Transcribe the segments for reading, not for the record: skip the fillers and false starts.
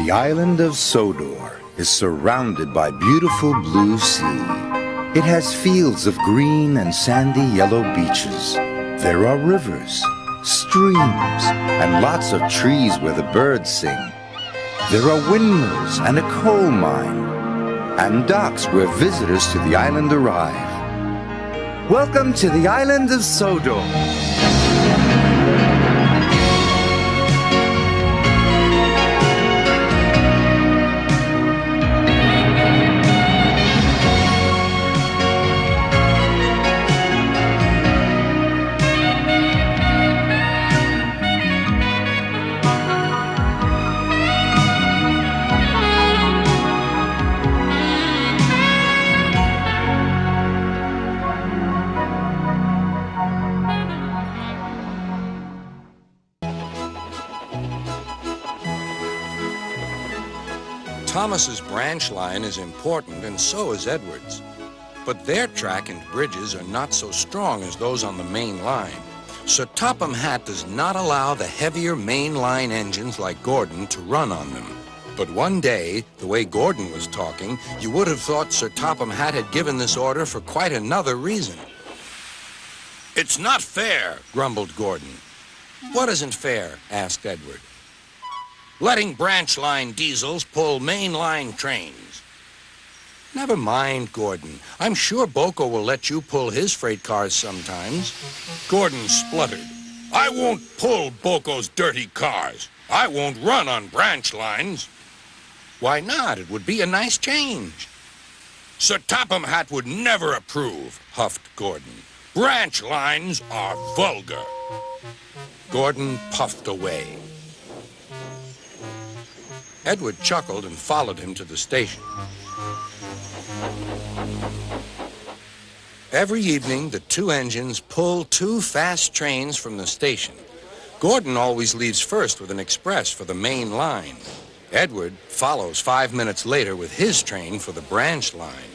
The island of Sodor is surrounded by beautiful blue sea. It has fields of green and sandy yellow beaches. There are rivers, streams, and lots of trees where the birds sing. There are windmills and a coal mine, and docks where visitors to the island arrive. Welcome to the island of Sodor. Thomas's branch line is important, and so is Edward's. But their track and bridges are not so strong as those on the main line. Sir Topham Hatt does not allow the heavier main line engines like Gordon to run on them. But one day, the way Gordon was talking, you would have thought Sir Topham Hatt had given this order for quite another reason. "It's not fair," grumbled Gordon. "What isn't fair?" asked Edward. "Letting branch line diesels pull main line trains." "Never mind, Gordon. I'm sure Boko will let you pull his freight cars sometimes." Gordon spluttered. "I won't pull Boko's dirty cars. I won't run on branch lines." "Why not? It would be a nice change." "Sir Topham Hatt would never approve," huffed Gordon. "Branch lines are vulgar." Gordon puffed away. Edward chuckled and followed him to the station. Every evening, the two engines pull two fast trains from the station. Gordon always leaves first with an express for the main line. Edward follows 5 minutes later with his train for the branch line.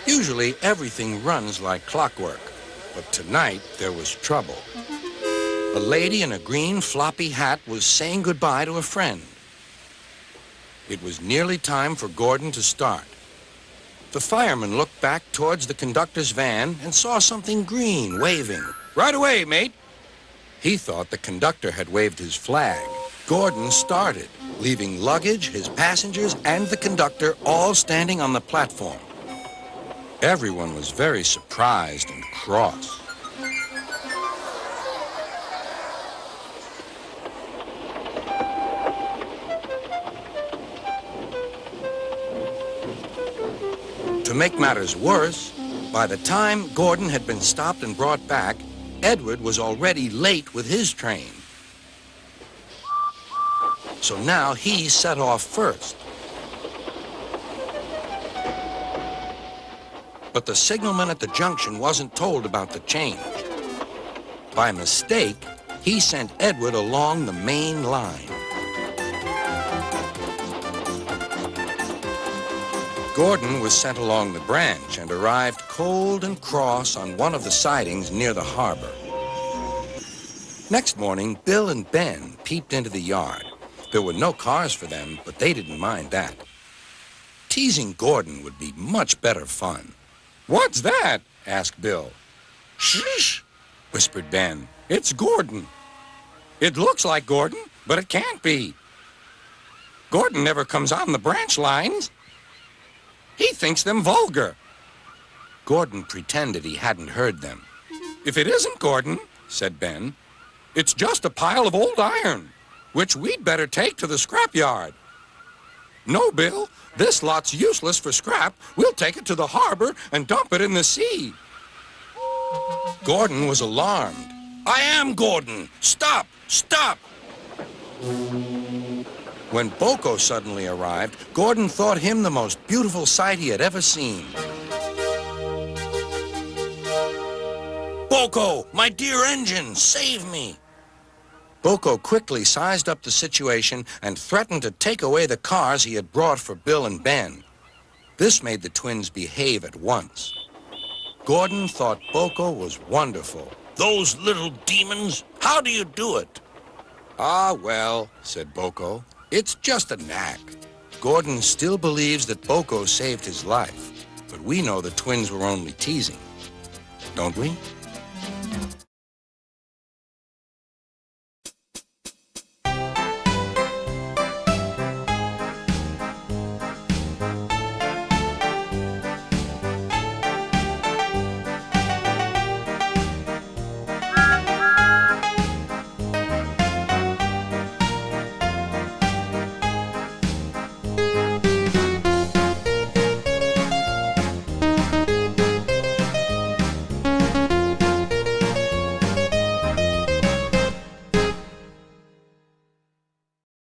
Usually, everything runs like clockwork, but tonight there was trouble. A lady in a green floppy hat was saying goodbye to a friend. It was nearly time for Gordon to start. The fireman looked back towards the conductor's van and saw something green waving. "Right away, mate." He thought the conductor had waved his flag. Gordon started, leaving luggage, his passengers, and the conductor all standing on the platform. Everyone was very surprised and cross. To make matters worse, by the time Gordon had been stopped and brought back, Edward was already late with his train. So now he set off first. But the signalman at the junction wasn't told about the change. By mistake, he sent Edward along the main line. Gordon was sent along the branch and arrived cold and cross on one of the sidings near the harbor. Next morning, Bill and Ben peeped into the yard. There were no cars for them, but they didn't mind that. Teasing Gordon would be much better fun. "What's that?" asked Bill. "Shh," whispered Ben. "It's Gordon." "It looks like Gordon, but it can't be. Gordon never comes on the branch lines. He thinks them vulgar." Gordon pretended he hadn't heard them. "If it isn't Gordon," said Ben, "it's just a pile of old iron, which we'd better take to the scrapyard." "No, Bill. This lot's useless for scrap. We'll take it to the harbor and dump it in the sea." Gordon was alarmed. "I am Gordon. Stop! Stop!" When Boko suddenly arrived, Gordon thought him the most beautiful sight he had ever seen. "Boko, my dear engine, save me!" Boko quickly sized up the situation and threatened to take away the cars he had brought for Bill and Ben. This made the twins behave at once. Gordon thought Boko was wonderful. Those little demons, how do you do it? Ah, well, said Boko, it's just a knack. Gordon still believes that Boko saved his life, but we know the twins were only teasing, don't we?